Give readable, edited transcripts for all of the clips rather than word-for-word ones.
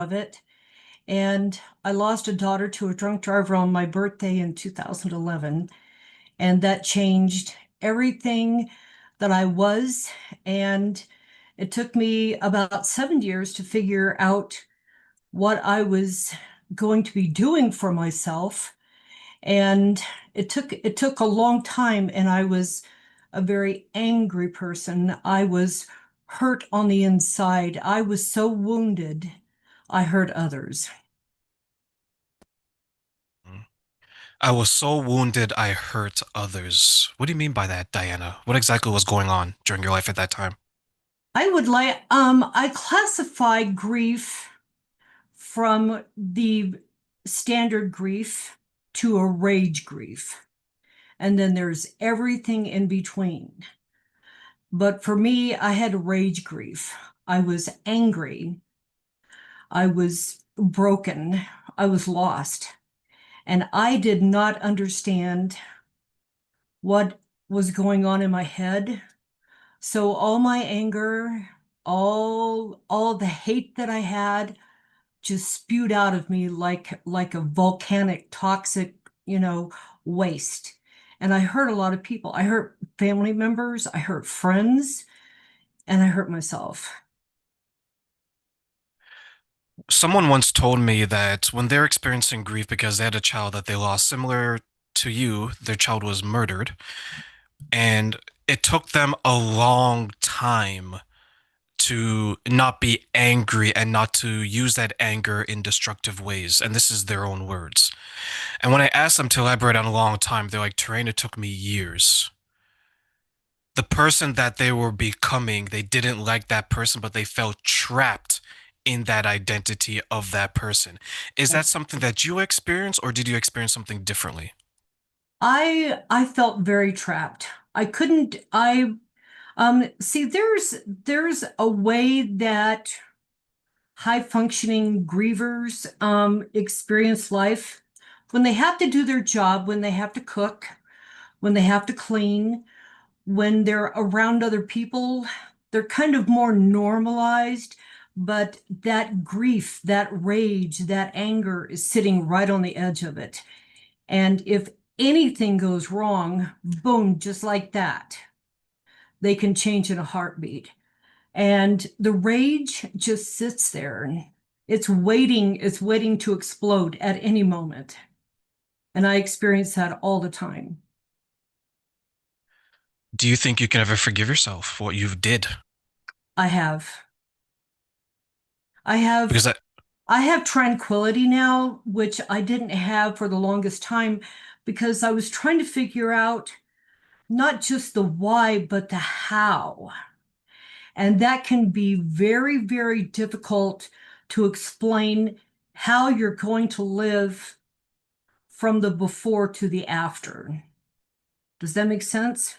of it. And I lost a daughter to a drunk driver on my birthday in 2011. And that changed everything that I was. And it took me about 7 years to figure out what I was going to be doing for myself. And it took a long time, and I was a very angry person. I was hurt on the inside. I was so wounded, I hurt others. I was so wounded I hurt others. What do you mean by that, Diana? What exactly was going on during your life at that time? I classify grief from the standard grief to a rage grief. And then there's everything in between. But for me, I had rage grief. I was angry. I was broken. I was lost. And I did not understand what was going on in my head. So all my anger, all the hate that I had just spewed out of me like a volcanic toxic, waste. And I hurt a lot of people. I hurt family members, I hurt friends, and I hurt myself. Someone once told me that when they're experiencing grief because they had a child that they lost, similar to you, their child was murdered, and it took them a long time to not be angry and not to use that anger in destructive ways. And this is their own words. And when I asked them to elaborate on a long time, they're like, Terrain, it took me years. The person that they were becoming, they didn't like that person, but they felt trapped in that identity of that person. Is that something that you experienced, or did you experience something differently? I felt very trapped. I couldn't I see there's a way that high functioning grievers experience life when they have to do their job, when they have to cook, when they have to clean, when they're around other people, they're kind of more normalized. But that grief, that rage, that anger is sitting right on the edge of it. And if anything goes wrong, boom, just like that, they can change in a heartbeat. And the rage just sits there and it's waiting to explode at any moment. And I experience that all the time. Do you think you can ever forgive yourself for what you did? I have. I have Because that I have tranquility now, which I didn't have for the longest time because I was trying to figure out not just the why, but the how. And that can be very, very difficult to explain how you're going to live from the before to the after. Does that make sense?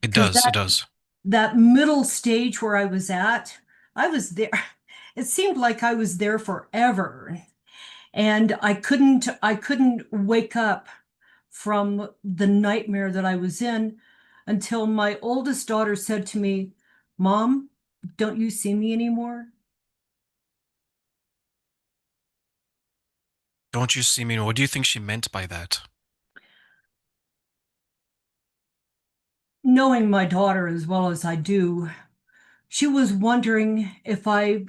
it Because does, it that does. that middle stage where I was at, I was there. It seemed like I was there forever. And I couldn't wake up from the nightmare that I was in until my oldest daughter said to me, "Mom, don't you see me anymore?" Don't you see me? What do you think she meant by that? Knowing my daughter as well as I do, she was wondering if I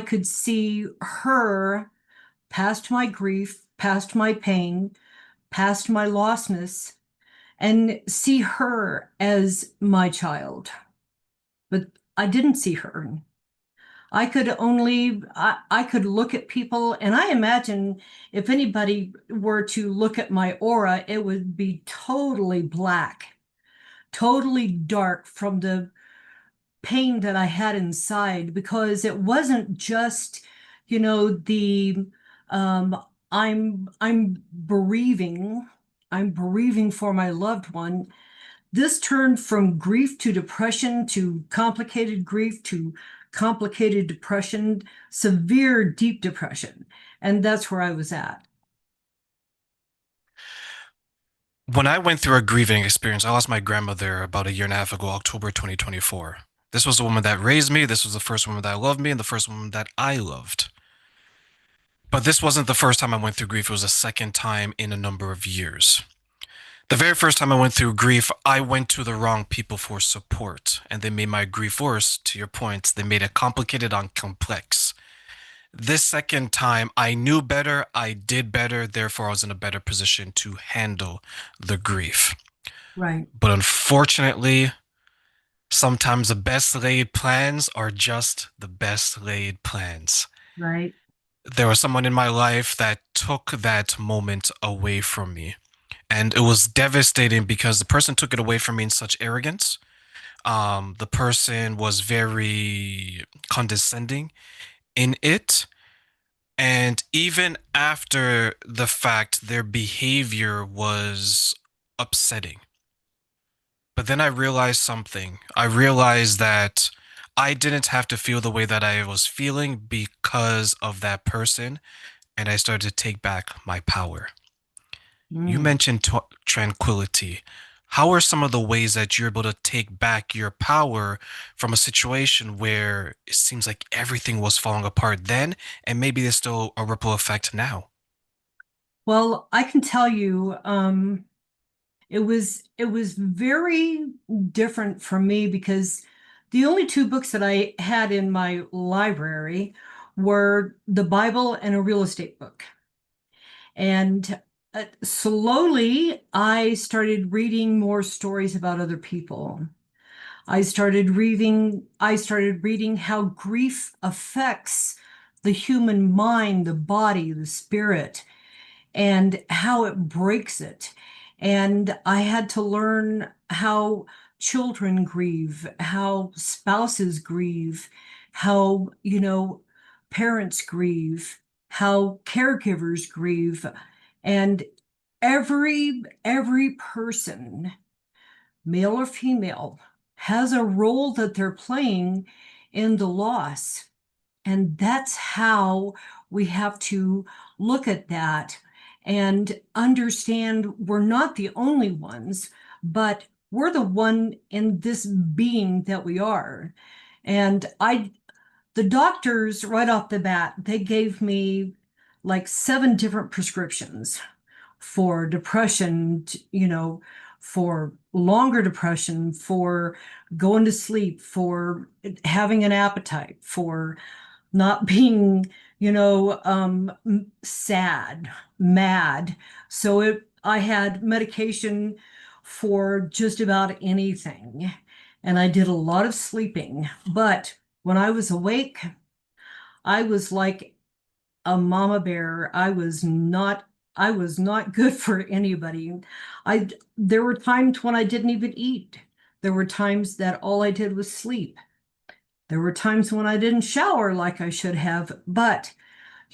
could see her past my grief, past my pain, past my lostness, and see her as my child. But I didn't see her. I could look at people, and I imagine if anybody were to look at my aura, it would be totally black, totally dark from the pain that I had inside because it wasn't just, the um I'm bereaving for my loved one. This turned from grief to depression to complicated grief to complicated depression, severe deep depression. And that's where I was at. When I went through a grieving experience, I lost my grandmother about a year and a half ago, October 2024. This was the woman that raised me. This was the first woman that loved me and the first woman that I loved. But this wasn't the first time I went through grief. It was the second time in a number of years. The very first time I went through grief, I went to the wrong people for support, and they made my grief worse. To your point, they made it complicated and complex. This second time, I knew better, I did better, therefore, I was in a better position to handle the grief. Right, But unfortunately, sometimes the best laid plans are just the best laid plans. right. There was someone in my life that took that moment away from me. And it was devastating because the person took it away from me in such arrogance. The person was very condescending in it. And even after the fact, their behavior was upsetting. But then I realized something. I realized that I didn't have to feel the way that I was feeling because of that person. And I started to take back my power. You Mm. mentioned tranquility. How are some of the ways that you're able to take back your power from a situation where it seems like everything was falling apart then, and maybe there's still a ripple effect now? Well, I can tell you, it was very different for me because the only two books that I had in my library were the Bible and a real estate book. And slowly I started reading more stories about other people. I started reading how grief affects the human mind, the body, the spirit, and how it breaks it. And I had to learn how children grieve, how spouses grieve, how, parents grieve, how caregivers grieve. And every person, male or female, has a role that they're playing in the loss. And that's how we have to look at that and understand we're not the only ones, but we're the one in this being that we are. And the doctors, right off the bat, they gave me like seven different prescriptions for depression, for longer depression, for going to sleep, for having an appetite, for not being, sad, mad. I had medication for just about anything. And I did a lot of sleeping. But when I was awake, I was like a mama bear. I was not good for anybody. There were times when I didn't even eat. There were times that all I did was sleep. There were times when I didn't shower like I should have, but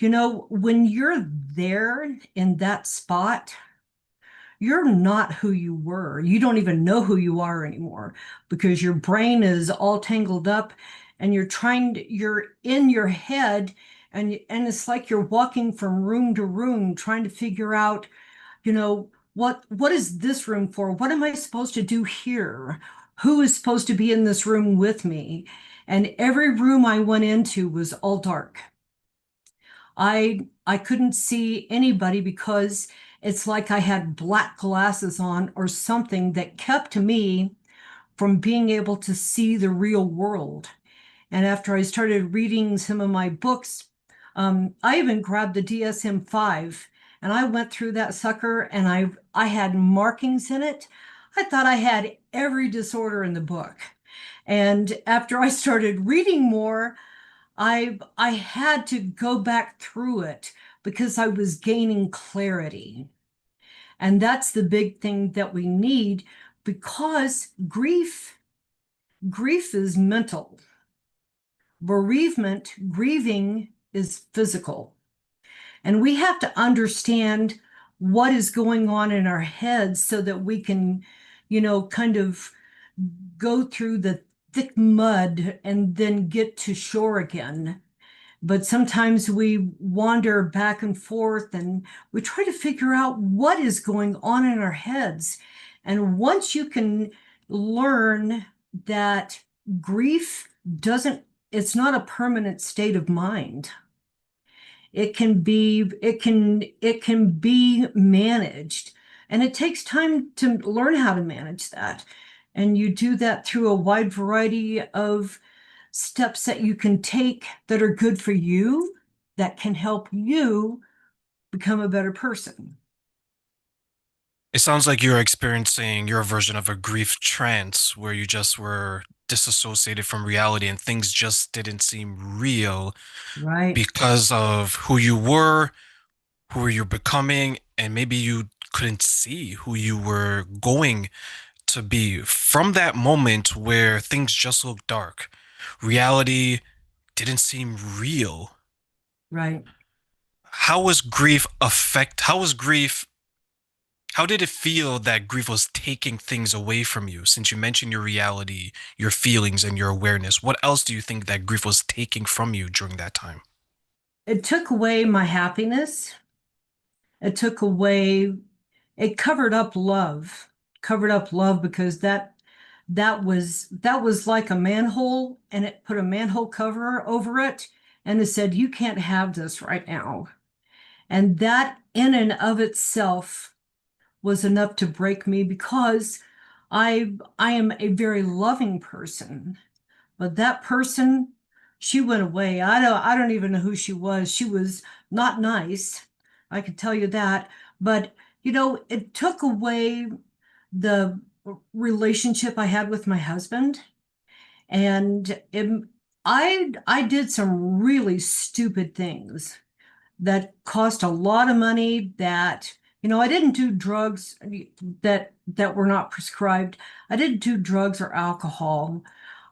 when you're there in that spot, you're not who you were. You don't even know who you are anymore because your brain is all tangled up and you're in your head and it's like you're walking from room to room trying to figure out, what is this room for? What am I supposed to do here? Who is supposed to be in this room with me? And every room I went into was all dark. I couldn't see anybody because it's like I had black glasses on or something that kept me from being able to see the real world. And after I started reading some of my books, I even grabbed the DSM-5 and I went through that sucker and I had markings in it. I thought I had every disorder in the book. And after I started reading more, I had to go back through it because I was gaining clarity. And that's the big thing that we need because grief is mental. Bereavement, grieving is physical. And we have to understand what is going on in our heads so that we can, kind of go through the thick mud and then get to shore again. But sometimes we wander back and forth and we try to figure out what is going on in our heads. And once you can learn that grief doesn't, it's not a permanent state of mind. it can be managed. And it takes time to learn how to manage that. And you do that through a wide variety of steps that you can take that are good for you, that can help you become a better person. It sounds like you're experiencing your version of a grief trance where you just were disassociated from reality and things just didn't seem real Right, because of who you were, who you're becoming, and maybe you couldn't see who you were going to be. From that moment where things just looked dark, reality didn't seem real. right. How was grief how did it feel that grief was taking things away from you? Since you mentioned your reality, your feelings, and your awareness, what else do you think that grief was taking from you during that time? It took away my happiness. It took away, it covered up love because that was like a manhole, and it put a manhole cover over it, and it said, you can't have this right now. And that in and of itself was enough to break me because I am a very loving person. But that person, she went away. I don't even know who she was. She was not nice. I can tell you that. But it took away the relationship I had with my husband. And I did some really stupid things that cost a lot of money, that I didn't do drugs that were not prescribed. I didn't do drugs or alcohol.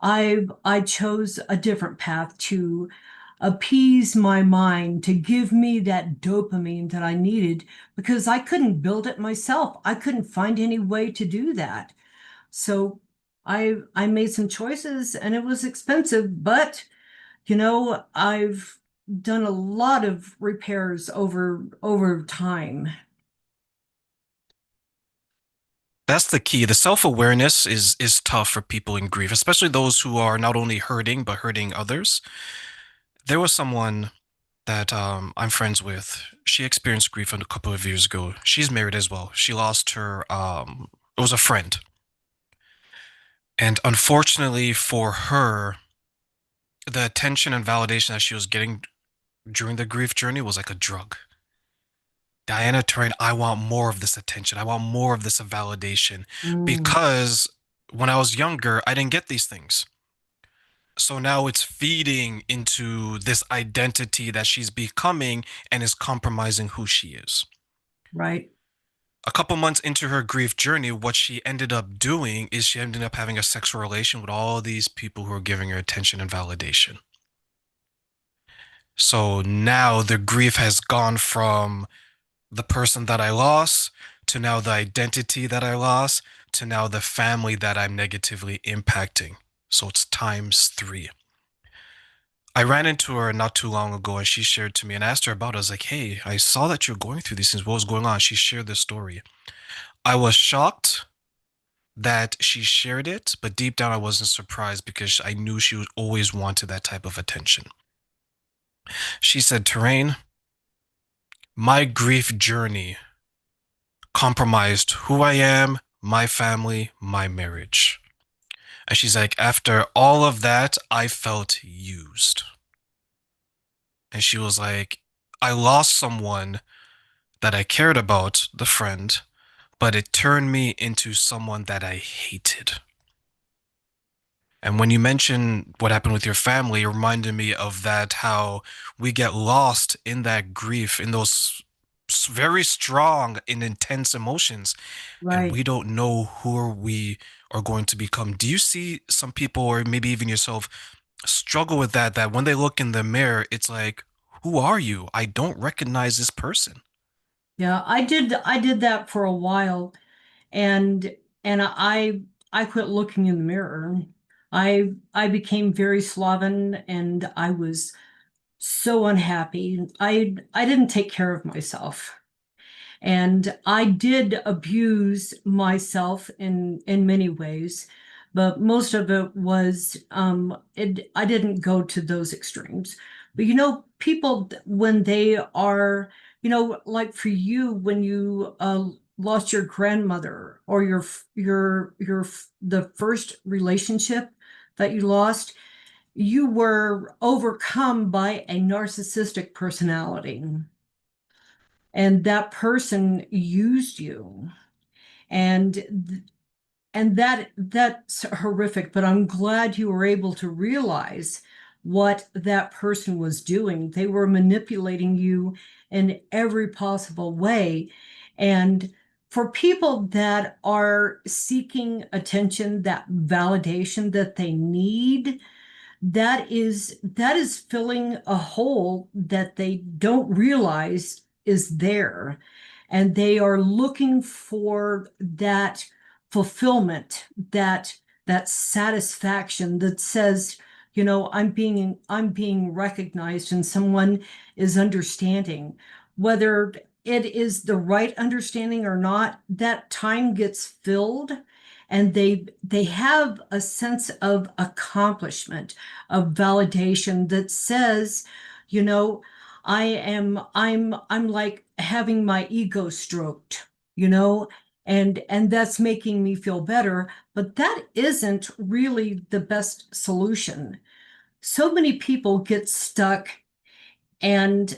I chose a different path to appease my mind, to give me that dopamine that I needed, because I couldn't build it myself. I couldn't find any way to do that. So I made some choices, and it was expensive, but I've done a lot of repairs over time. That's the key. The self-awareness is tough for people in grief, especially those who are not only hurting but hurting others. There was someone that I'm friends with. She experienced grief a couple of years ago. She's married as well. She lost her it was a friend. And unfortunately for her, the attention and validation that she was getting during the grief journey was like a drug. Diana Turing, I want more of this attention. I want more of this validation Mm, because when I was younger, I didn't get these things. So now it's feeding into this identity that she's becoming and is compromising who she is. right. A couple months into her grief journey, what she ended up doing is she ended up having a sexual relation with all these people who are giving her attention and validation. So now the grief has gone from the person that I lost to now the identity that I lost to now the family that I'm negatively impacting. So it's times three. I ran into her not too long ago and she shared to me and asked her about it. I was like, hey, I saw that you're going through these things. What was going on? She shared this story. I was shocked that she shared it, but deep down I wasn't surprised because I knew she would always wanted that type of attention. She said, Terrain, my grief journey compromised who I am, my family, my marriage. And she's like, after all of that, I felt used. And she was like, I lost someone that I cared about, the friend, but it turned me into someone that I hated. And when you mention what happened with your family, it reminded me of that, how we get lost in that grief, in those very strong and intense emotions, and Right. we don't know who we are going to become. Do you see some people, or maybe even yourself, struggle with that, that when they look in the mirror, it's like, who are you? I don't recognize this person. Yeah, I did that for a while, and and I quit looking in the mirror. I became very sloven, and I was so unhappy. I didn't take care of myself. And I did abuse myself in many ways, but most of it was I didn't go to those extremes. But people when they are, like for you, when you lost your grandmother or the first relationship that you lost, you were overcome by a narcissistic personality, and that person used you. And that's horrific, but I'm glad you were able to realize what that person was doing. They were manipulating you in every possible way. And for people that are seeking attention, that validation that they need, that is filling a hole that they don't realize is there. And they are looking for that fulfillment, that satisfaction that says, I'm being recognized and someone is understanding. Whether it is the right understanding or not, that time gets filled, and they have a sense of accomplishment, of validation that says, you know, I'm like having my ego stroked, you know, and that's making me feel better, but that isn't really the best solution. So many people get stuck, and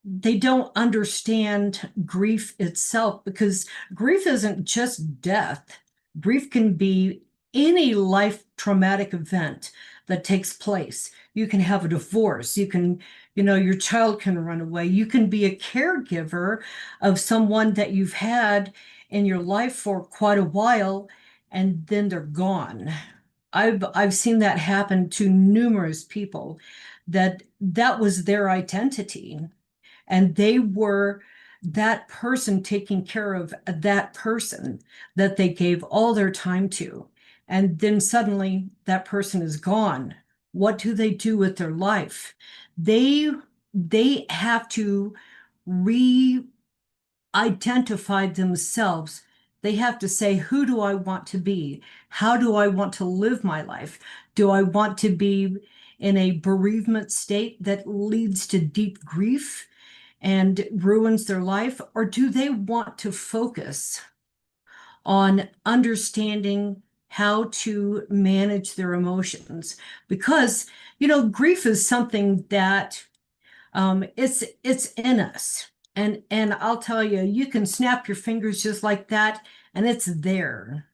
they don't understand grief itself, because grief isn't just death. Grief can be any life traumatic event that takes place. You can have a divorce. Your child can run away. You can be a caregiver of someone that you've had in your life for quite a while, and then they're gone. I've seen that happen to numerous people, that was their identity, and they were that person taking care of that person that they gave all their time to. And then suddenly that person is gone. What do they do with their life? They have to re-identify themselves. They have to say, who do I want to be? How do I want to live my life? Do I want to be in a bereavement state that leads to deep grief and ruins their life? Or do they want to focus on understanding how to manage their emotions? Because, grief is something that it's in us. And I'll tell you, you can snap your fingers just like that, and it's there.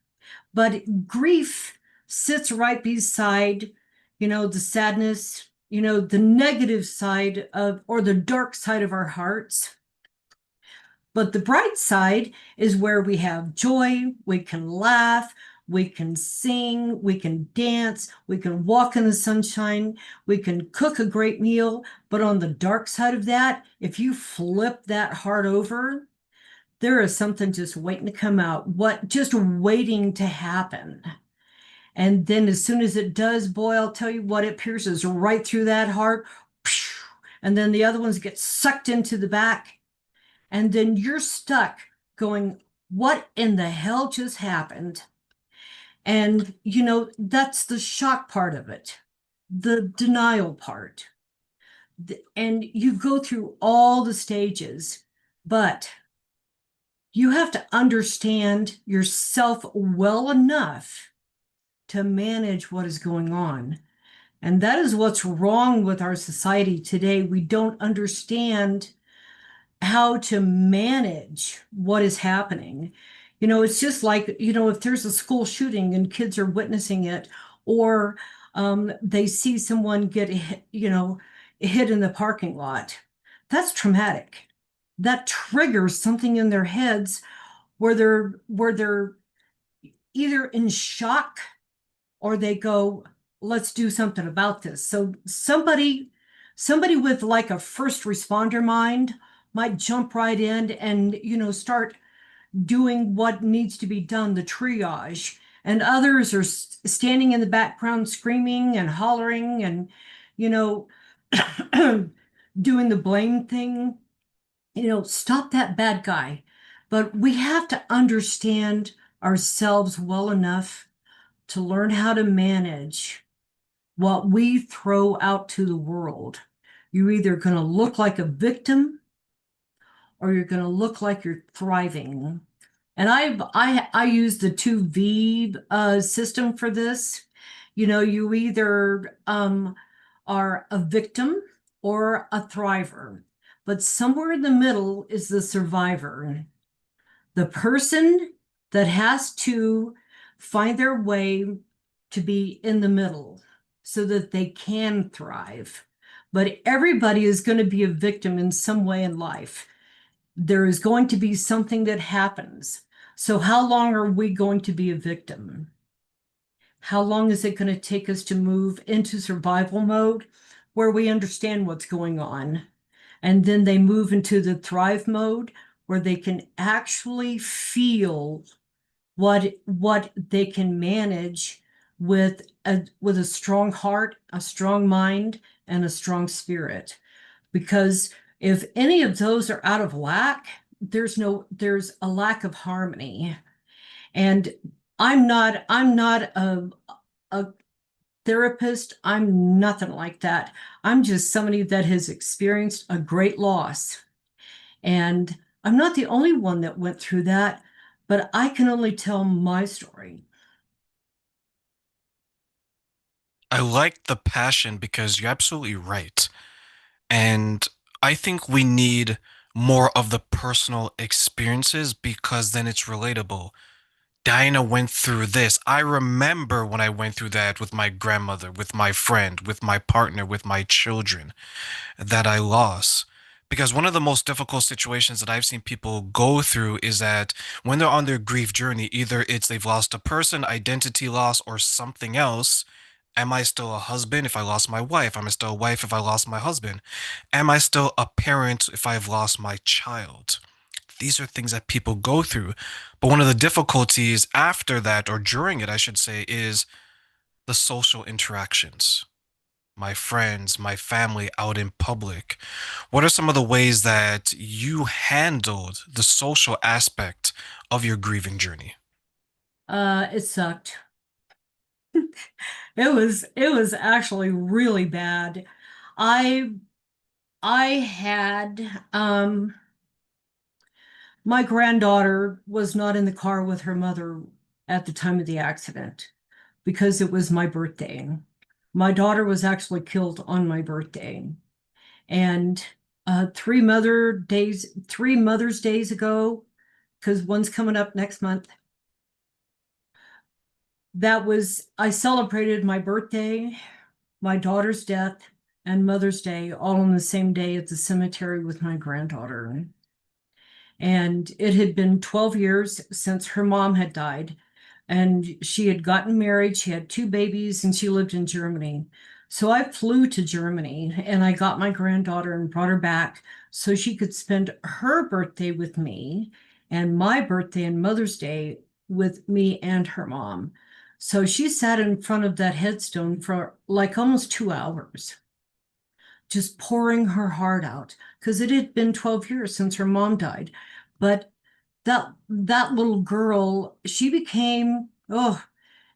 But grief sits right beside, the sadness, the negative side of, or the dark side of our hearts. But the bright side is where we have joy, we can laugh, we can sing, we can dance, we can walk in the sunshine, we can cook a great meal. But on the dark side of that, if you flip that heart over, there is something just waiting to come out, just waiting to happen. And then as soon as it does, boy, I'll tell you what, it pierces right through that heart. And then the other ones get sucked into the back. And then you're stuck going, what in the hell just happened? And, that's the shock part of it, the denial part. And you go through all the stages, but you have to understand yourself well enough to manage what is going on. And that is what's wrong with our society today. We don't understand how to manage what is happening. It's just like, if there's a school shooting and kids are witnessing it, or they see someone get hit, hit in the parking lot, that's traumatic. That triggers something in their heads where they're either in shock, or they go, let's do something about this. So somebody with like a first responder mind might jump right in and, start doing what needs to be done, the triage. And others are standing in the background screaming and hollering and, you know, doing the blame thing. Stop that bad guy. But we have to understand ourselves well enough to learn how to manage what we throw out to the world. You're either going to look like a victim or you're going to look like you're thriving. And I use the two V system for this. You know, you either are a victim or a thriver, but somewhere in the middle is the survivor, the person that has to find their way to be in the middle so that they can thrive. But everybody is going to be a victim in some way in life. There is going to be something that happens. So, how long are we going to be a victim? How long is it going to take us to move into survival mode where we understand what's going on? And then they move into the thrive mode where they can actually feel what they can manage with a strong heart, a strong mind, and a strong spirit. Because if any of those are out of whack, there's a lack of harmony. And I'm not a therapist. I'm nothing like that. I'm just somebody that has experienced a great loss. And I'm not the only one that went through that, but I can only tell my story. I like the passion because you're absolutely right. And I think we need more of the personal experiences because then it's relatable. Dinah went through this. I remember when I went through that with my grandmother, with my friend, with my partner, with my children that I lost. Because one of the most difficult situations that I've seen people go through is that when they're on their grief journey, either it's they've lost a person, identity loss, or something else. Am I still a husband if I lost my wife? Am I still a wife if I lost my husband? Am I still a parent if I've lost my child? These are things that people go through. But one of the difficulties after that, or during it, I should say, is the social interactions. My friends, my family out in public. What are some of the ways that you handled the social aspect of your grieving journey? It sucked. It was actually really bad. I I had my granddaughter was not in the car with her mother at the time of the accident because it was my birthday. My daughter was actually killed on my birthday. And 3 Mother's Days ago, because one's coming up next month, I celebrated my birthday, my daughter's death, and Mother's Day all on the same day at the cemetery with my granddaughter. And it had been 12 years since her mom had died. And she had gotten married, she had two babies, and she lived in Germany. So I flew to Germany and I got my granddaughter and brought her back so she could spend her birthday with me and my birthday and Mother's Day with me and her mom. So she sat in front of that headstone for like almost 2 hours, just pouring her heart out because it had been 12 years since her mom died. But that little girl, she became, oh,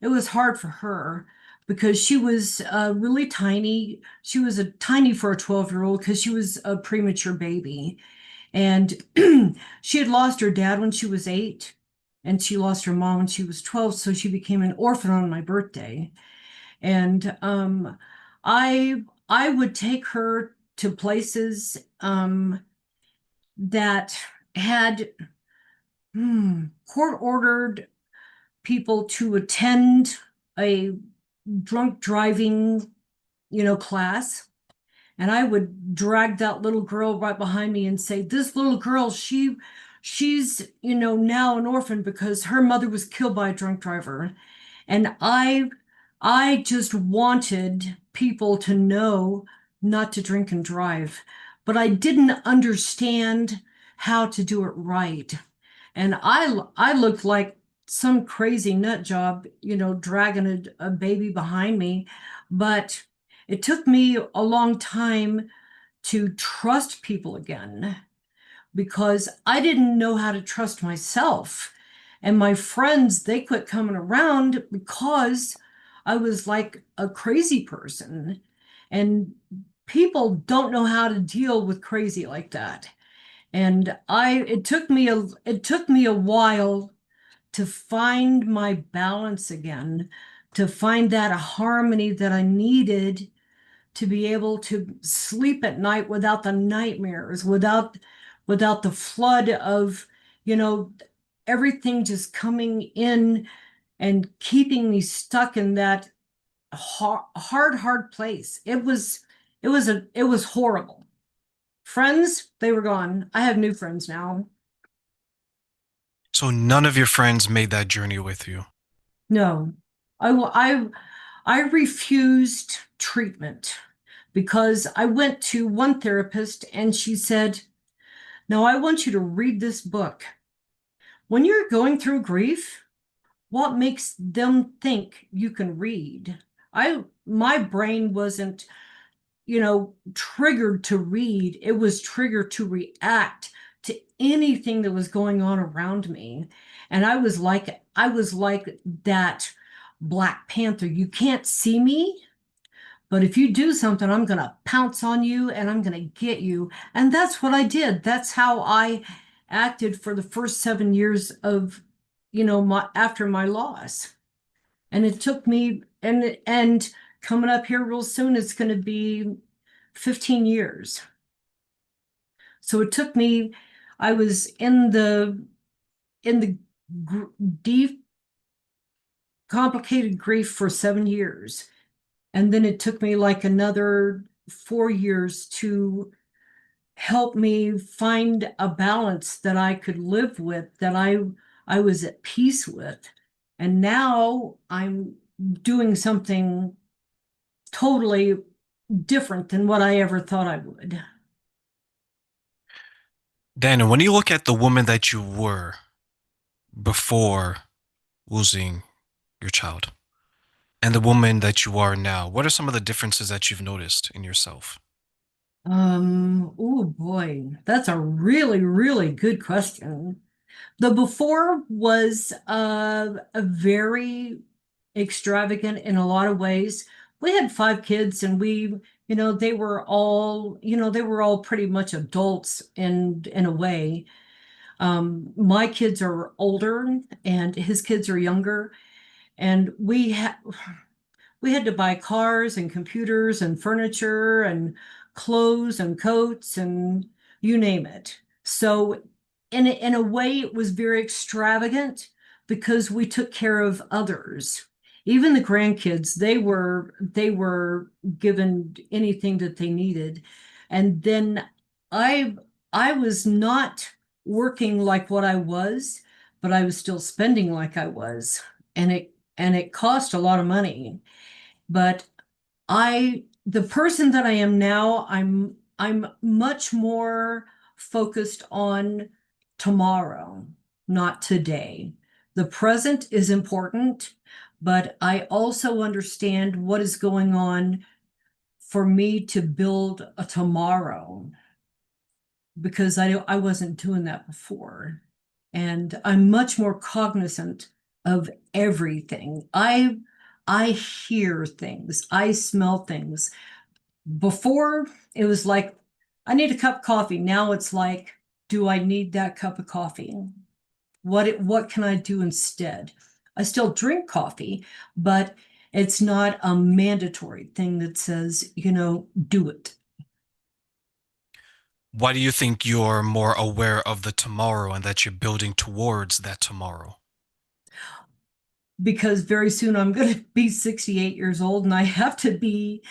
it was hard for her because she was really tiny. She was a tiny for a 12-year-old because she was a premature baby. And she had lost her dad when she was 8, and she lost her mom when she was 12, so she became an orphan on my birthday. And I would take her to places that had court ordered people to attend a drunk driving, class. And I would drag that little girl right behind me and say, this little girl, she's, now an orphan because her mother was killed by a drunk driver. And I just wanted people to know not to drink and drive, but I didn't understand how to do it right. And I looked like some crazy nut job, dragging a baby behind me. But it took me a long time to trust people again because I didn't know how to trust myself. And my friends, they quit coming around because I was like a crazy person. And people don't know how to deal with crazy like that. And it took me a while to find my balance again, to find that harmony that I needed to be able to sleep at night without the nightmares, without the flood of, you know, everything just coming in and keeping me stuck in that hard place. It was horrible. Friends, they were gone. I have new friends now. So none of your friends made that journey with you. No, I refused treatment because I went to one therapist and she said, "Now I want you to read this book. When you're going through grief, what makes them think you can read?" My brain wasn't, triggered to read. It was triggered to react to anything that was going on around me. And I was like that Black Panther. You can't see me, but if you do something, I'm going to pounce on you and I'm going to get you. And that's what I did. That's how I acted for the first 7 years of, my after my loss. And it took me and coming up here real soon, it's going to be 15 years. So it took me, I was in the deep, complicated grief for 7 years. And then it took me like another 4 years to help me find a balance that I could live with, that I was at peace with. And now I'm doing something totally different than what I ever thought I would. Dan, when you look at the woman that you were before losing your child and the woman that you are now, what are some of the differences that you've noticed in yourself? Oh boy, that's a really, really good question. The before was a very extravagant in a lot of ways. We had 5 kids and they were all pretty much adults in a way. My kids are older and his kids are younger, and we had to buy cars and computers and furniture and clothes and coats and you name it. So in a way, it was very extravagant because we took care of others. Even the grandkids, they were given anything that they needed. And then I I was not working like what I was, but I was still spending like I was. And it cost a lot of money. But the person that I am now, I'm much more focused on tomorrow, not today. The present is important, but I also understand what is going on for me to build a tomorrow because I wasn't doing that before. And I'm much more cognizant of everything. I hear things, I smell things. Before it was like, I need a cup of coffee. Now it's like, do I need that cup of coffee? What can I do instead? I still drink coffee, but it's not a mandatory thing that says, do it. Why do you think you're more aware of the tomorrow and that you're building towards that tomorrow? Because very soon I'm going to be 68 years old and I have to be,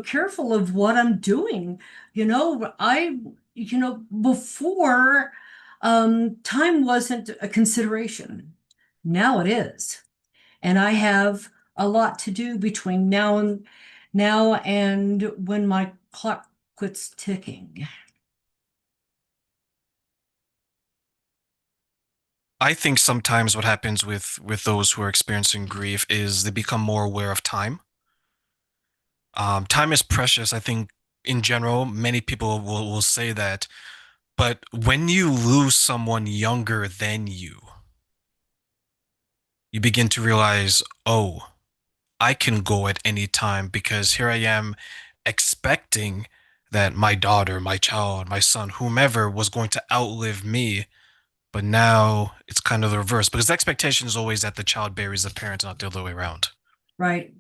careful of what I'm doing. Before time wasn't a consideration. Now it is. And I have a lot to do between now and when my clock quits ticking. I think sometimes what happens with those who are experiencing grief is they become more aware of time. Time is precious. I think in general, many people will say that. But when you lose someone younger than you begin to realize, oh, I can go at any time because here I am expecting that my daughter, my child, my son, whomever was going to outlive me. But now it's kind of the reverse because the expectation is always that the child buries the parent, not the other way around, Right.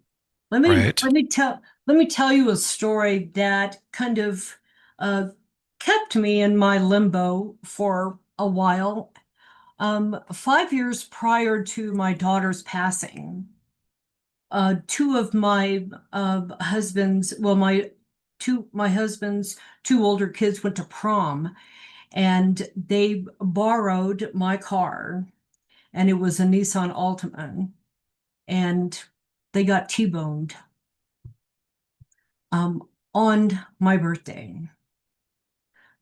Let me right? let me tell you a story that kind of uh, kept me in my limbo for a while. 5 years prior to my daughter's passing, two of my husband's, well, my husband's two older kids went to prom, and they borrowed my car, and it was a Nissan Altima, and they got T-boned on my birthday,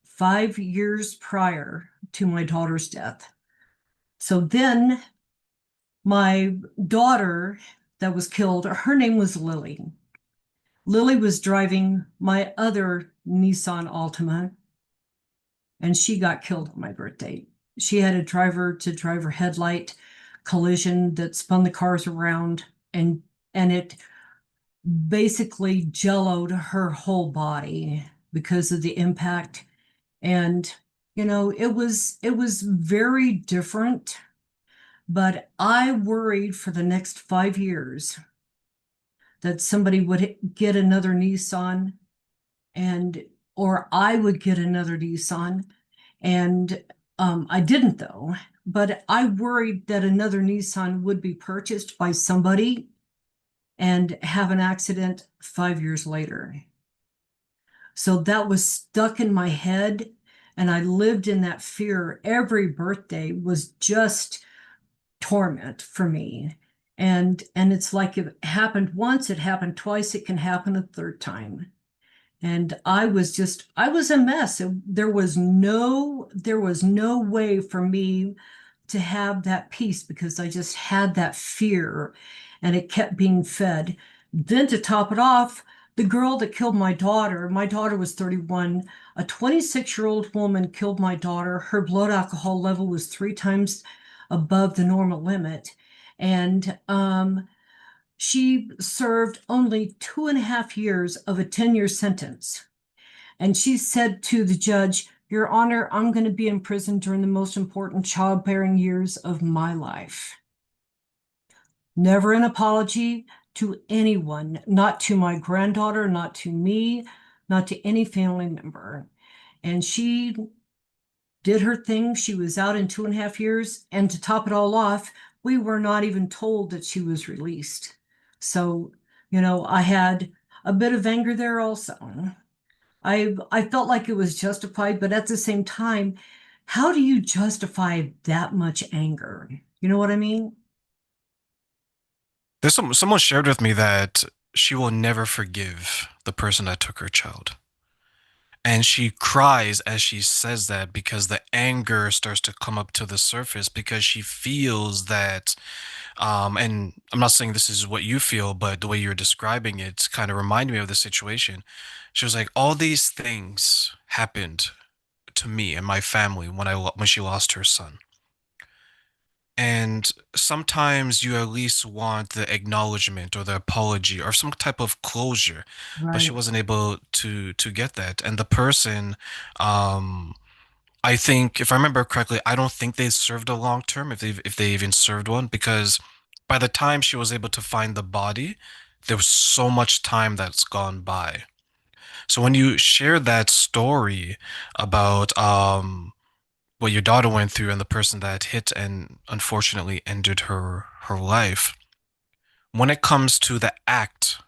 5 years prior to my daughter's death. So then my daughter that was killed, her name was Lily. Lily was driving my other Nissan Altima, and she got killed on my birthday. She had a driver to driver headlight collision that spun the cars around, and it basically jelloed her whole body because of the impact. And it was very different, but I worried for the next 5 years that somebody would get another Nissan, and or I would get another Nissan. And I didn't, though, but I worried that another Nissan would be purchased by somebody and have an accident 5 years later. So that was stuck in my head, and I lived in that fear. Every birthday was just torment for me. And it's like if it happened once, it happened twice, it can happen a third time. And I was a mess. There was no way for me to have that peace because I just had that fear, and it kept being fed. Then to top it off, the girl that killed my daughter was 31. A 26-year-old woman killed my daughter. Her blood alcohol level was 3 times above the normal limit. And she served only 2.5 years of a 10-year sentence. And she said to the judge, "Your Honor, I'm going to be in prison during the most important childbearing years of my life." Never an apology to anyone, not to my granddaughter, not to me, not to any family member. And she did her thing. She was out in 2.5 years. And to top it all off, we were not even told that she was released. So, I had a bit of anger there also. I felt like it was justified, but at the same time, how do you justify that much anger? You know what I mean? Someone shared with me that she will never forgive the person that took her child. And she cries as she says that because the anger starts to come up to the surface because she feels that and I'm not saying this is what you feel, but the way you're describing it kind of reminded me of the situation. She was like, all these things happened to me and my family when she lost her son. And sometimes you at least want the acknowledgement or the apology or some type of closure, but she Right. wasn't able to get that. And the person, um, I think, if I remember correctly, I don't think they served a long term if they even served one because by the time she was able to find the body, there was so much time that's gone by. So when you share that story about what your daughter went through and the person that hit and unfortunately ended her life, when it comes to the act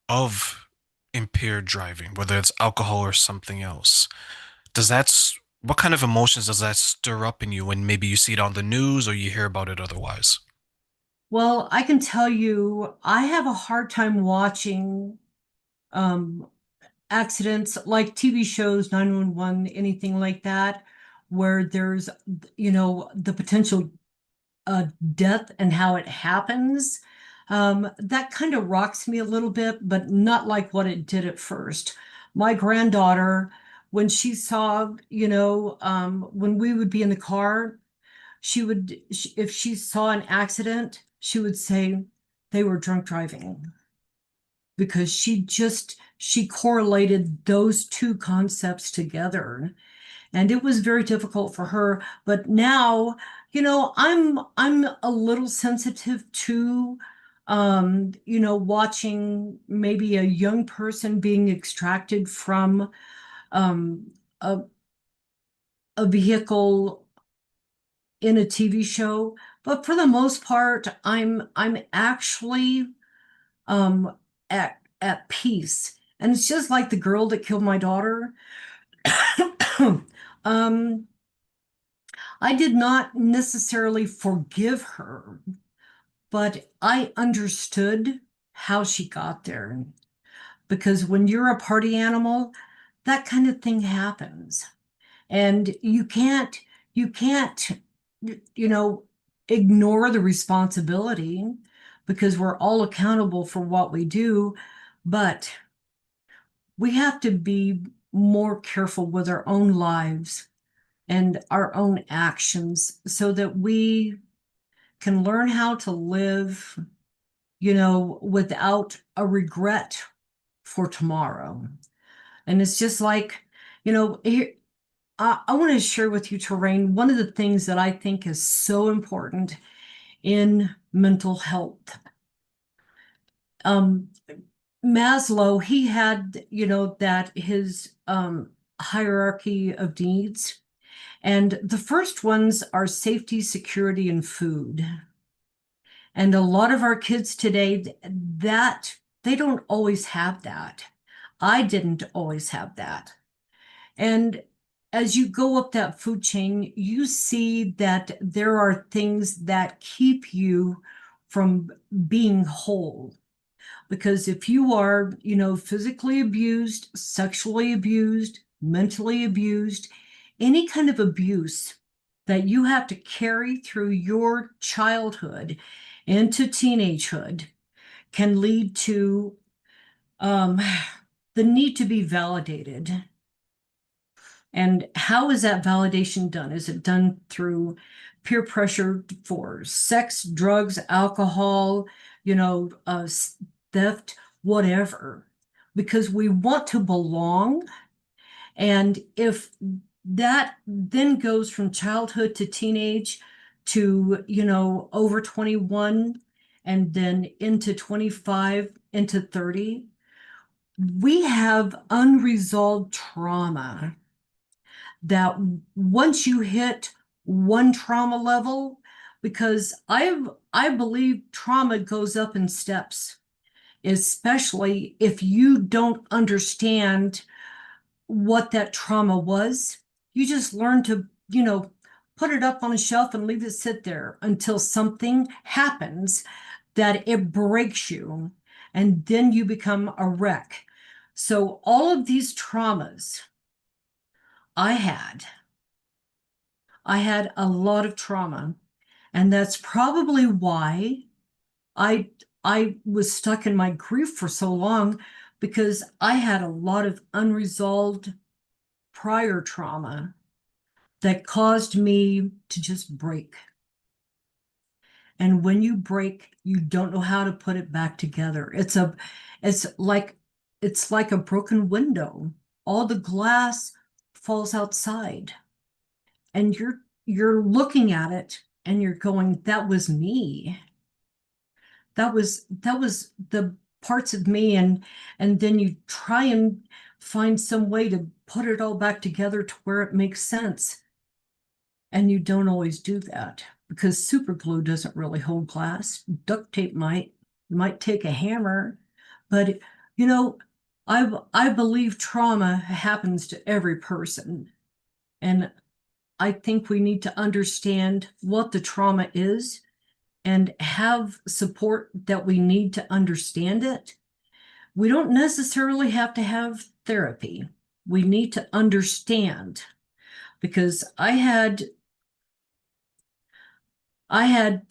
of impaired driving, whether it's alcohol or something else, what kind of emotions does that stir up in you when maybe you see it on the news or you hear about it otherwise? Well, I can tell you, I have a hard time watching um, accidents like TV shows, 911, anything like that, where there's, the potential death and how it happens. That kind of rocks me a little bit, but not like what it did at first. My granddaughter, when she saw, when we would be in the car, if she saw an accident, she would say they were drunk driving. because she correlated those two concepts together. And it was very difficult for her. But now, I'm a little sensitive to, watching maybe a young person being extracted from um, a, a vehicle in a TV show. But for the most part, I'm actually at peace. And it's just like the girl that killed my daughter. um, I did not necessarily forgive her, but I understood how she got there. Because when you're a party animal, that kind of thing happens. And you can't, you know, ignore the responsibility because we're all accountable for what we do. But we have to be more careful with our own lives and our own actions so that we can learn how to live, without a regret for tomorrow. And it's just like, here, I want to share with you, Terrain, one of the things that I think is so important in mental health. Um, Maslow, he had, that his hierarchy of needs. And the first ones are safety, security, and food. And a lot of our kids today, that they don't always have that. I didn't always have that. And as you go up that food chain, you see that there are things that keep you from being whole. Because if you are, physically abused, sexually abused, mentally abused, any kind of abuse that you have to carry through your childhood into teenagehood can lead to um, the need to be validated. And how is that validation done? Is it done through peer pressure for sex, drugs, alcohol, theft, whatever? Because we want to belong. And if that then goes from childhood to teenage to, over 21 and then into 25, into 30, we have unresolved trauma that once you hit one trauma level, because I believe trauma goes up in steps, especially if you don't understand what that trauma was. You just learn to, put it up on a shelf and leave it sit there until something happens that it breaks you, and then you become a wreck. So all of these traumas I had, I had a lot of trauma, and that's probably why I I was stuck in my grief for so long because I had a lot of unresolved prior trauma that caused me to just break. And when you break, you don't know how to put it back together. It's like it's like a broken window. All the glass falls outside, and you're looking at it and you're going, that was me. That was the parts of me, and then you try and find some way to put it all back together to where it makes sense. And you don't always do that because super glue doesn't really hold glass. Duct tape might. You might take a hammer, but you know, I believe trauma happens to every person. And I think we need to understand what the trauma is and have support that we need to understand it. We don't necessarily have to have therapy. We need to understand because I had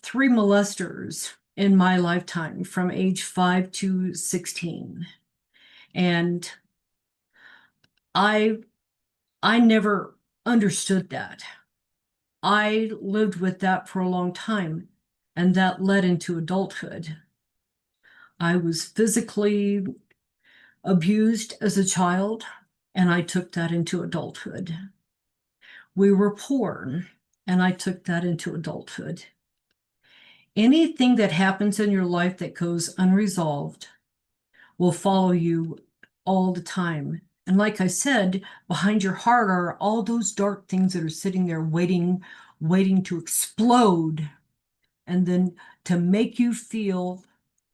three molesters in my lifetime from age 5 to 16. And I I never understood that. I lived with that for a long time, and that led into adulthood. I was physically abused as a child, and I took that into adulthood. We were poor, and I took that into adulthood. Anything that happens in your life that goes unresolved will follow you all the time. And like I said, behind your heart are all those dark things that are sitting there waiting to explode and then to make you feel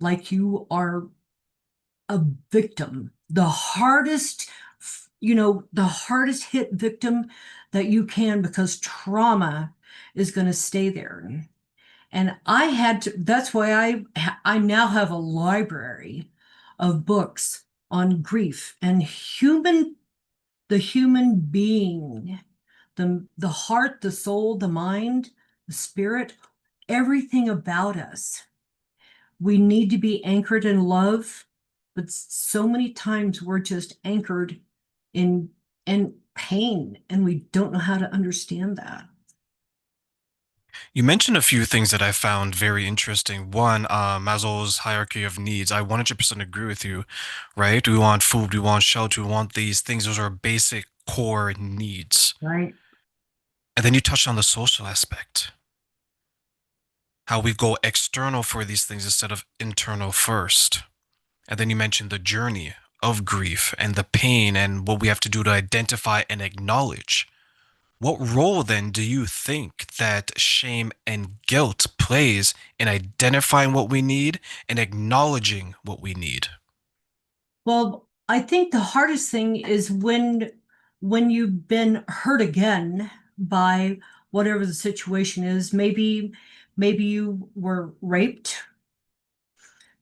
like you are a victim. The hardest hit victim that you can, because trauma is going to stay there. And I had to, that's why I now have a library of books on grief and the human being, the heart, the soul, the mind, the spirit, everything about us. We need to be anchored in love, but so many times we're just anchored in pain, and we don't know how to understand that. You mentioned a few things that I found very interesting. One, Maslow's hierarchy of needs. I 100% agree with you, right? We want food, we want shelter, we want these things. Those are basic core needs. Right. And then you touched on the social aspect, how we go external for these things instead of internal first. And then you mentioned the journey of grief and the pain and what we have to do to identify and acknowledge. What role then do you think that shame and guilt plays in identifying what we need and acknowledging what we need? Well, I think the hardest thing is when you've been hurt again by whatever the situation is. Maybe you were raped,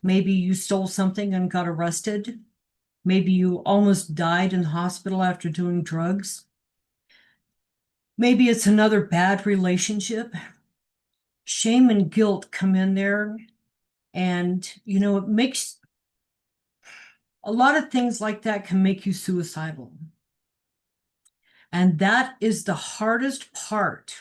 maybe you stole something and got arrested, maybe you almost died in the hospital after doing drugs. Maybe it's another bad relationship. Shame and guilt come in there, and it makes a lot of things like that can make you suicidal. And that is the hardest part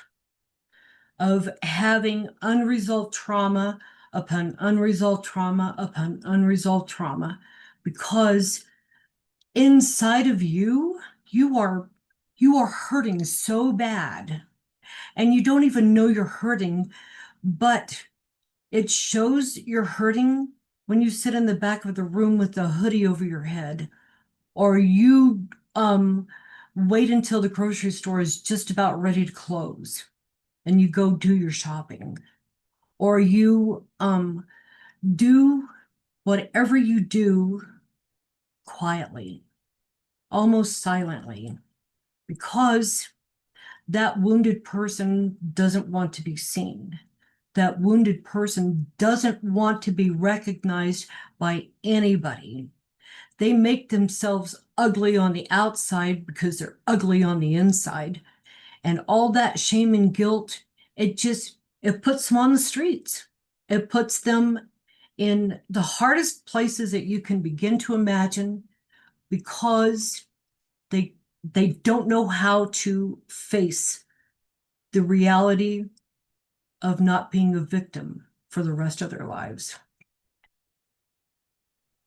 of having unresolved trauma upon unresolved trauma upon unresolved trauma, because inside of you, you are hurting so bad, and you don't even know you're hurting, but it shows you're hurting when you sit in the back of the room with the hoodie over your head, or you wait until the grocery store is just about ready to close and you go do your shopping, or you do whatever you do quietly, almost silently, because that wounded person doesn't want to be seen. That wounded person doesn't want to be recognized by anybody. They make themselves ugly on the outside because they're ugly on the inside. And all that shame and guilt, it puts them on the streets. It puts them in the hardest places that you can begin to imagine, because they they don't know how to face the reality of not being a victim for the rest of their lives.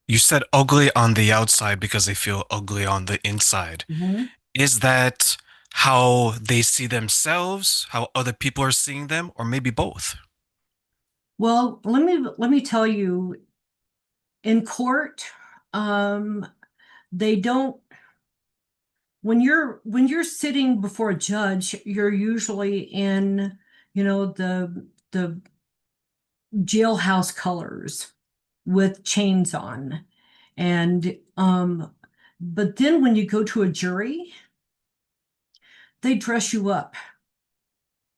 You said ugly on the outside because they feel ugly on the inside. Mhm. Is that how they see themselves, how other people are seeing them, or maybe both? Well, let me tell you, in court, um, they don't when you're sitting before a judge, you're usually in, the jailhouse colors with chains on. And but then when you go to a jury, they dress you up.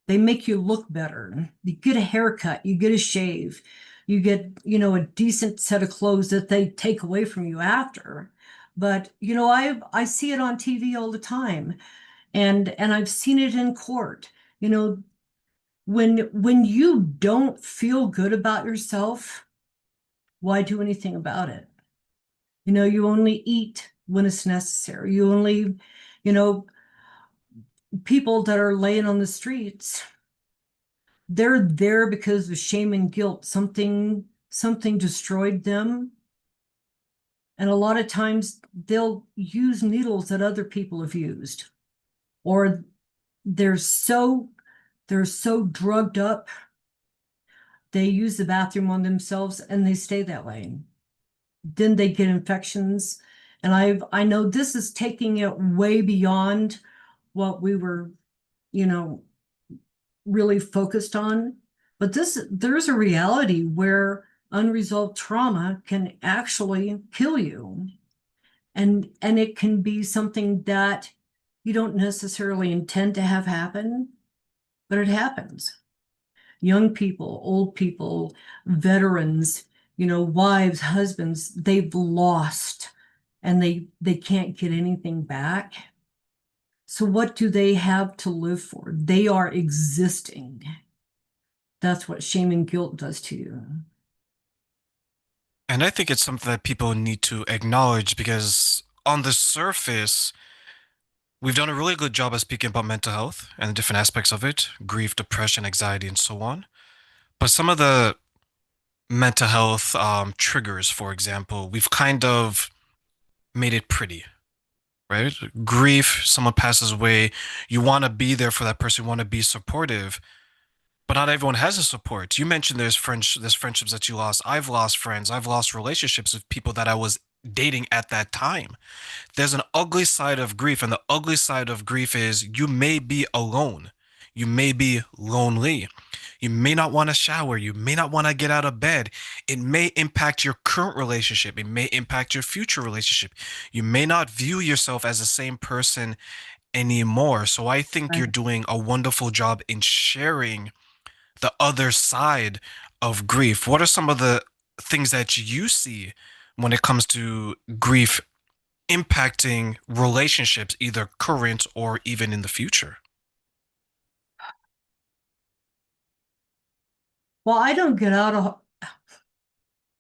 They make you look better. You get a haircut, you get a shave, you get, a decent set of clothes that they take away from you after. But, I see it on TV all the time, and I've seen it in court. You know, when you don't feel good about yourself, why do anything about it? You only eat when it's necessary. You only, you know, people that are laying on the streets, they're there because of shame and guilt. something destroyed them. And a lot of times they'll use needles that other people have used, or they're so they're so drugged up, they use the bathroom on themselves and they stay that way. Then they get infections. And I know this is taking it way beyond what we were, you know, really focused on. But there's a reality where unresolved trauma can actually kill you. And it can be something that you don't necessarily intend to have happen, but it happens. Young people, old people, veterans, wives, husbands, they've lost and they can't get anything back. So what do they have to live for? They are existing. That's what shame and guilt does to you. And I think it's something that people need to acknowledge because on the surface, we've done a really good job of speaking about mental health and the different aspects of it, grief, depression, anxiety, and so on. But some of the mental health triggers, for example, we've kind of made it pretty, right? Grief, someone passes away, you want to be there for that person, you want to be supportive, but not everyone has a support. You mentioned there's friendships that you lost. I've lost friends. I've lost relationships with people that I was dating at that time. There's an ugly side of grief, and the ugly side of grief is you may be alone. You may be lonely. You may not want to shower. You may not want to get out of bed. It may impact your current relationship. It may impact your future relationship. You may not view yourself as the same person anymore. So I think you're Right. doing a wonderful job in sharing the other side of grief. What are some of the things that you see when it comes to grief impacting relationships, either current or even in the future? Well, I don't get out of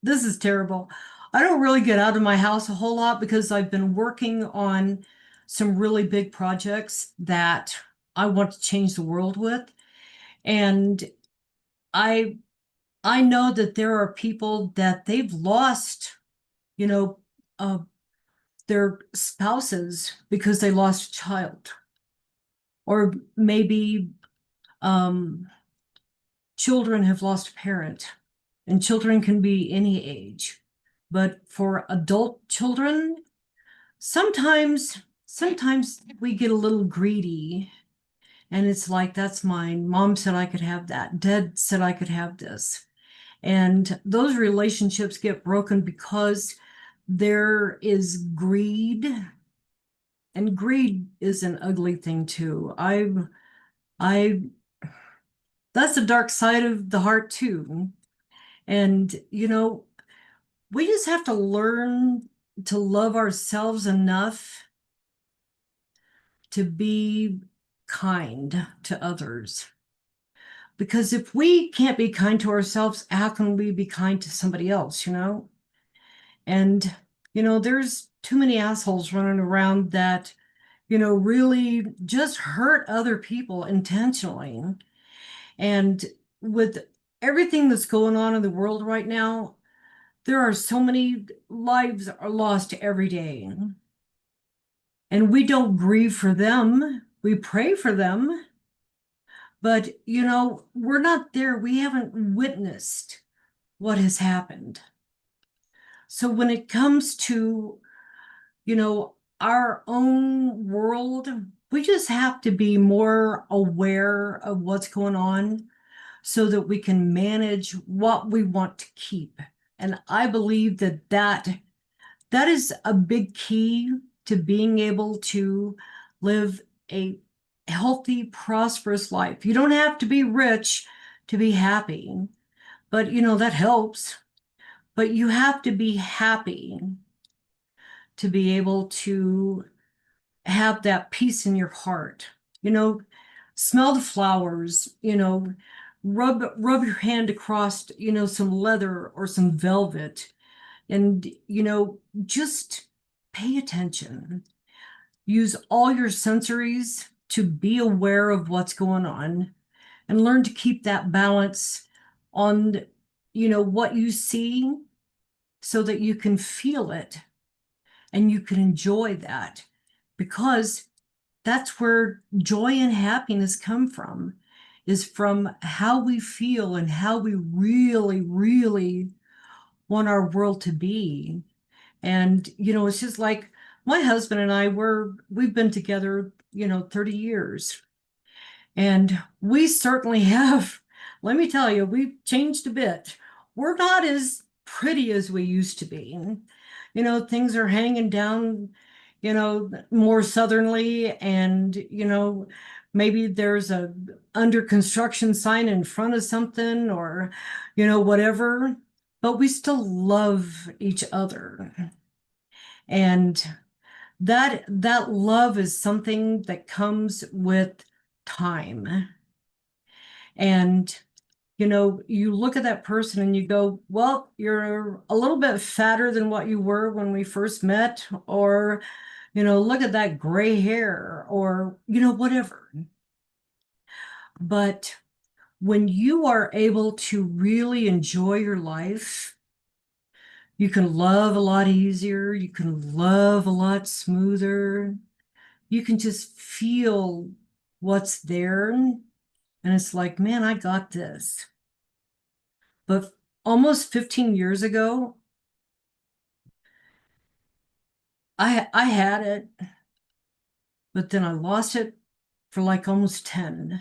this is terrible. I don't really get out of my house a whole lot because I've been working on some really big projects that I want to change the world with. And I I know that there are people that they've lost, you know, uh, their spouses because they lost a child, or maybe um, children have lost a parent, and children can be any age. But for adult children, sometimes we get a little greedy and it's like, that's mine. Mom said I could have that. Dad said I could have this. And those relationships get broken because there is greed, and greed is an ugly thing too. I, that's the dark side of the heart too. And, we just have to learn to love ourselves enough to be kind to others. Because if we can't be kind to ourselves, how can we be kind to somebody else? And, there's too many assholes running around that, really just hurt other people intentionally. And with everything that's going on in the world right now, there are so many lives are lost every day. And we don't grieve for them. We pray for them. But, we're not there. We haven't witnessed what has happened. So when it comes to, our own world, we just have to be more aware of what's going on so that we can manage what we want to keep. And I believe that is a big key to being able to live a healthy, prosperous life. You don't have to be rich to be happy, but that helps. But you have to be happy to be able to have that peace in your heart. You know, smell the flowers, rub your hand across, some leather or some velvet, and just pay attention. Use all your sensories to be aware of what's going on and learn to keep that balance on what you see so that you can feel it and you can enjoy that because that's where joy and happiness come from, is from how we feel and how we really, really want our world to be. And, it's just like my husband and we've been together, 30 years. And we certainly have, let me tell you, we've changed a bit. We're not as pretty as we used to be. Things are hanging down, more southernly, and, maybe there's a under construction sign in front of something or, whatever. But we still love each other. And that love is something that comes with time. And, you look at that person and you go, well, you're a little bit fatter than what you were when we first met, or, look at that gray hair, or, whatever. But when you are able to really enjoy your life, you can love a lot easier, you can love a lot smoother, you can just feel what's there. And it's like, man, I got this. But almost 15 years ago, I had it, but then I lost it for like almost 10.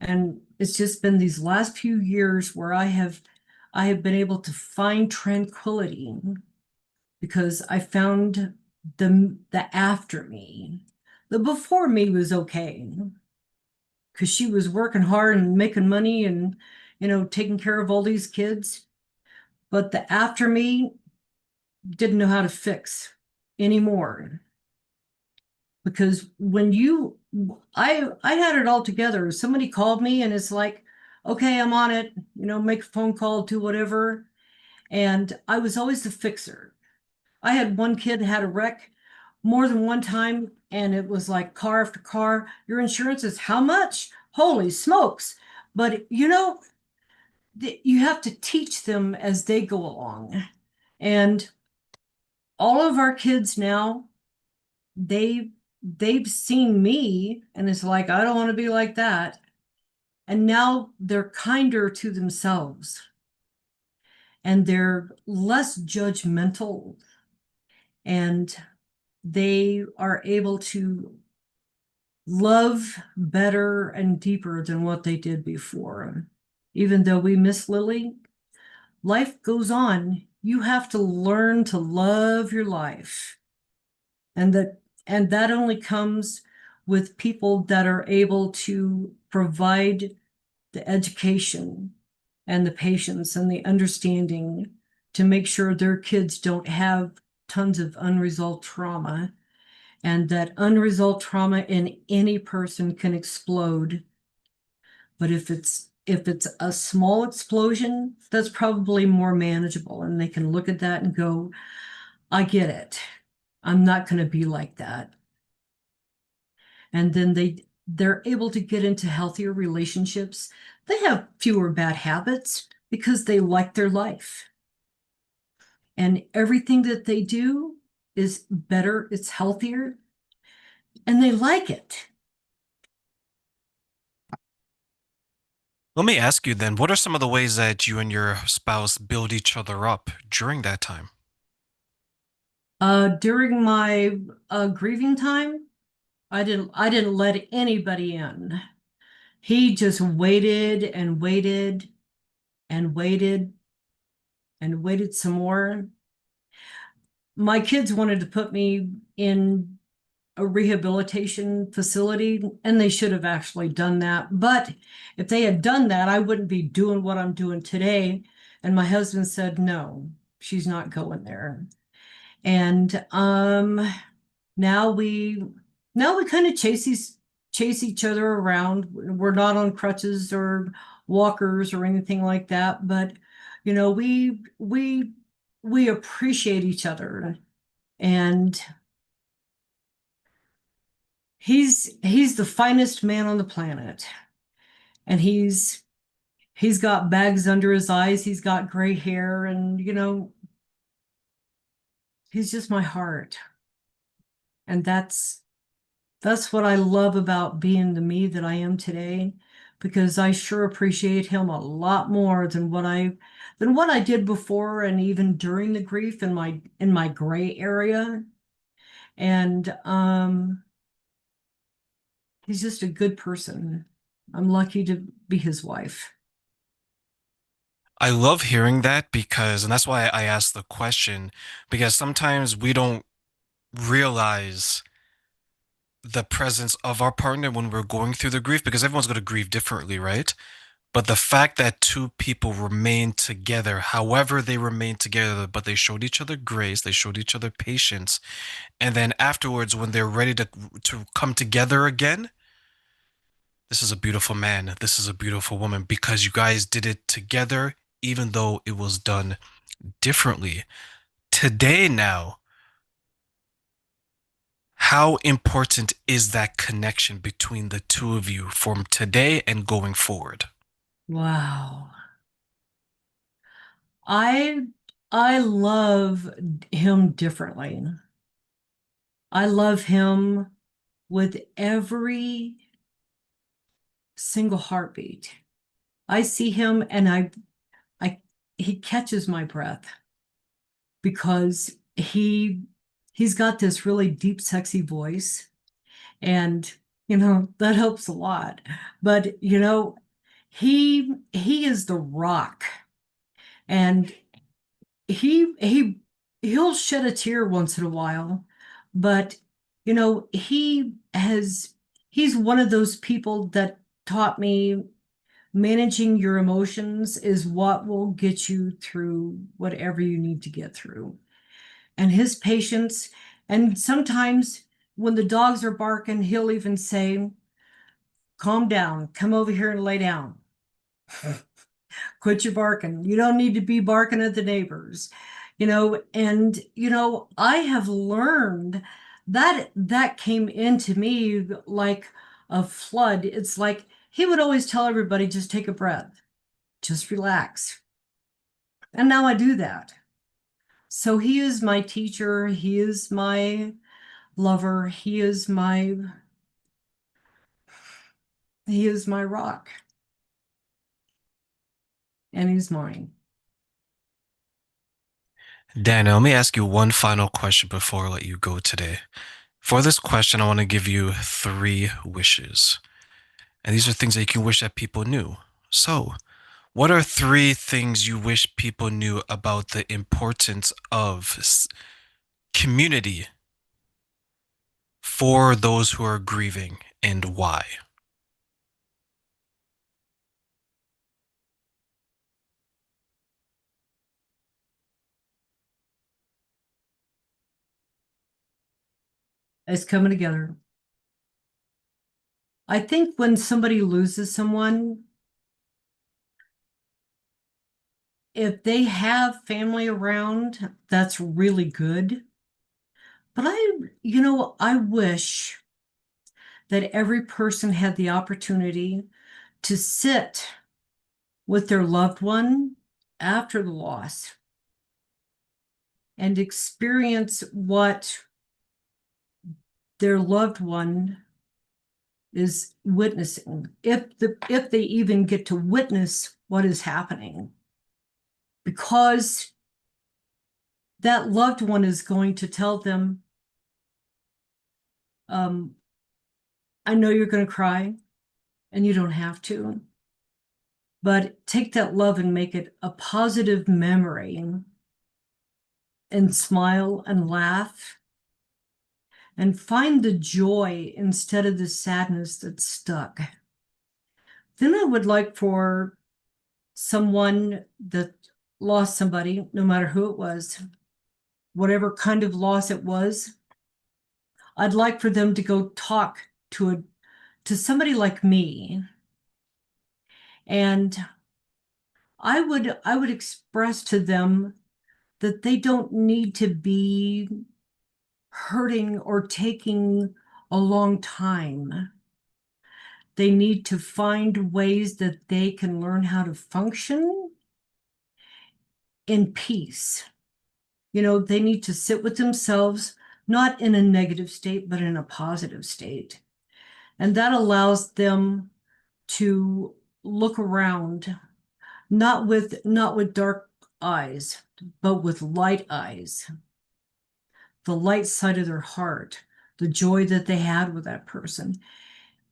And it's just been these last few years where I have been able to find tranquility because I found the after me. The before me was okay because she was working hard and making money and taking care of all these kids. But the after me didn't know how to fix anymore. Because I had it all together. Somebody called me and it's like, okay, I'm on it, make a phone call, do whatever. And I was always the fixer. I had one kid had a wreck more than one time, and it was like car after car. Your insurance is how much? Holy smokes. But you have to teach them as they go along. And all of our kids now, they they've seen me and it's like, I don't want to be like that. And now they're kinder to themselves and they're less judgmental and they are able to love better and deeper than what they did before. Even though we miss Lily, life goes on. You have to learn to love your life. And that only comes with people that are able to provide the education and the patience and the understanding to make sure their kids don't have tons of unresolved trauma, and that unresolved trauma in any person can explode. But if it's a small explosion, that's probably more manageable, and they can look at that and go, I get it. I'm not going to be like that. And then they're able to get into healthier relationships. They have fewer bad habits because they like their life. And everything that they do is better, it's healthier, and they like it. Let me ask you then, what are some of the ways that you and your spouse build each other up during that time? During my grieving time, I didn't let anybody in. He just waited and waited and waited and waited some more. My kids wanted to put me in a rehabilitation facility, and they should have actually done that. But if they had done that, I wouldn't be doing what I'm doing today. And my husband said, no, she's not going there. And now we now we kind of chase each other around. We're not on crutches or walkers or anything like that, but we appreciate each other. And he's the finest man on the planet. And He's got bags under his eyes, he's got gray hair, and he's just my heart. And that's what I love about being the me that I am today, because I sure appreciate him a lot more than what I did before and even during the grief in my gray area. And he's just a good person. I'm lucky to be his wife. I love hearing that because, and that's why I asked the question, because sometimes we don't realize the presence of our partner when we're going through the grief because everyone's going to grieve differently, right? But the fact that two people remain together, however they remain together, but they showed each other grace, they showed each other patience, and then afterwards, when they're ready to come together again, this is a beautiful man, this is a beautiful woman because you guys did it together, even though it was done differently. Today, now, how important is that connection between the two of you from today and going forward? Wow. I I love him differently. I love him with every single heartbeat. I see him and I he catches my breath because he's got this really deep, sexy voice. And that helps a lot. But he is the rock. And he'll shed a tear once in a while, but he's one of those people that taught me managing your emotions is what will get you through whatever you need to get through. And his patience, and sometimes when the dogs are barking, he'll even say, "Calm down, come over here and lay down." Quit your barking. You don't need to be barking at the neighbors. And I have learned that came into me like a flood. It's like he would always tell everybody, just take a breath, just relax. And now I do that. So he is my teacher, he is my lover, he is my rock, and he's mine. Daniel, let me ask you one final question before I let you go today. For this question, I want to give you three wishes. And these are things that you can wish that people knew. So, what are three things you wish people knew about the importance of community for those who are grieving and why? It's coming together. I think when somebody loses someone, if they have family around, that's really good. But I wish that every person had the opportunity to sit with their loved one after the loss and experience what their loved one is witnessing, if they even get to witness what is happening, because that loved one is going to tell them, um, I know you're going to cry and you don't have to, but take that love and make it a positive memory and smile and laugh and find the joy instead of the sadness that's stuck. Then I would like for someone that lost somebody, no matter who it was, whatever kind of loss it was, I'd like for them to go talk to somebody like me. And I would express to them that they don't need to be hurting or taking a long time. They need to find ways that they can learn how to function in peace. They need to sit with themselves, not in a negative state, but in a positive state. And that allows them to look around, not with dark eyes, but with light eyes, the light side of their heart, the joy that they had with that person.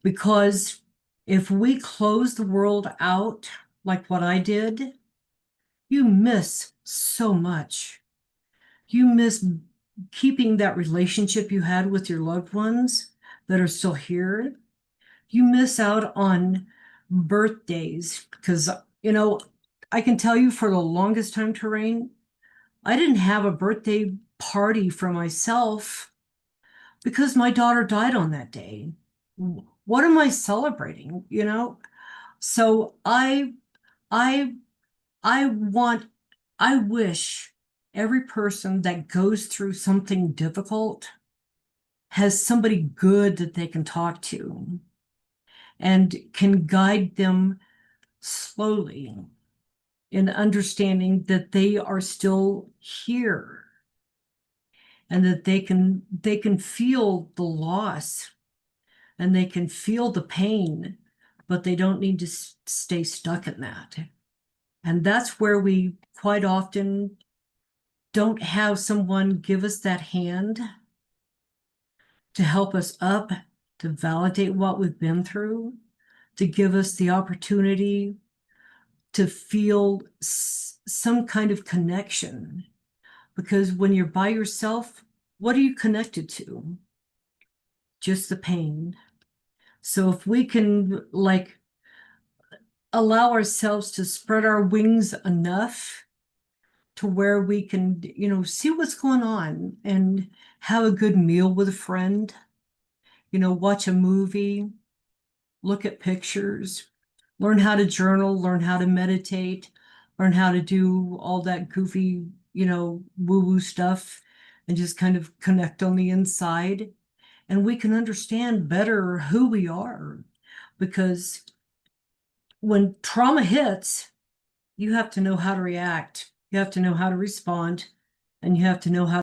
Because if we close the world out like what I did, you miss so much. You miss keeping that relationship you had with your loved ones that are still here. You miss out on birthdays because, I can tell you for the longest time, Terrain, I didn't have a birthday party for myself because my daughter died on that day. What am I celebrating, So I, I want, I wish every person that goes through something difficult has somebody good that they can talk to and can guide them slowly in understanding that they are still here and that they can feel the loss and they can feel the pain, but they don't need to stay stuck in that. And that's where we quite often don't have someone give us that hand to help us up, to validate what we've been through, to give us the opportunity to feel some kind of connection. Because when you're by yourself, what are you connected to? Just the pain. So if we can allow ourselves to spread our wings enough to where we can, see what's going on and have a good meal with a friend, watch a movie, look at pictures, learn how to journal, learn how to meditate, learn how to do all that goofy, woo-woo stuff and just kind of connect on the inside. And we can understand better who we are because when trauma hits, you have to know how to react. You have to know how to respond and you have to know how